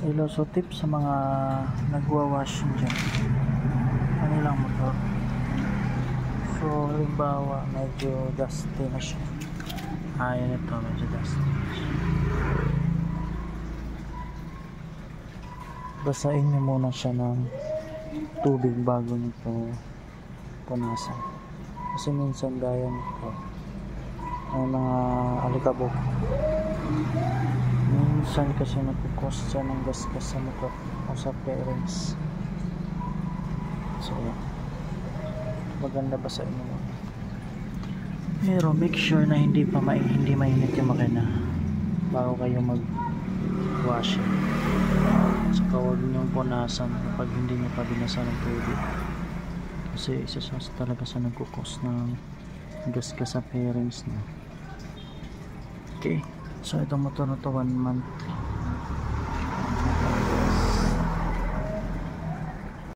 Hello, so tip sa mga nagwa-wash dyan kanilang motor. So halimbawa medyo dusty na siya, ayan, ito medyo dusty na siya. Basahin nyo muna siya ng tubig bago nito punasan, kasi minsan gaya nito may mga alikabok. Minsan kasi nagkukos siya ng gasgas sa motor o sa fairings. So maganda ba sa inyo? Pero make sure na hindi mainit yung makina bago kayo mag washing. Saka huwag niyong punasan kapag hindi niyo pa binasan ng tubig, kasi isa siya talaga sa nagkukos ng gasgas sa fairings niya. Okay, so itong motor na to 1 month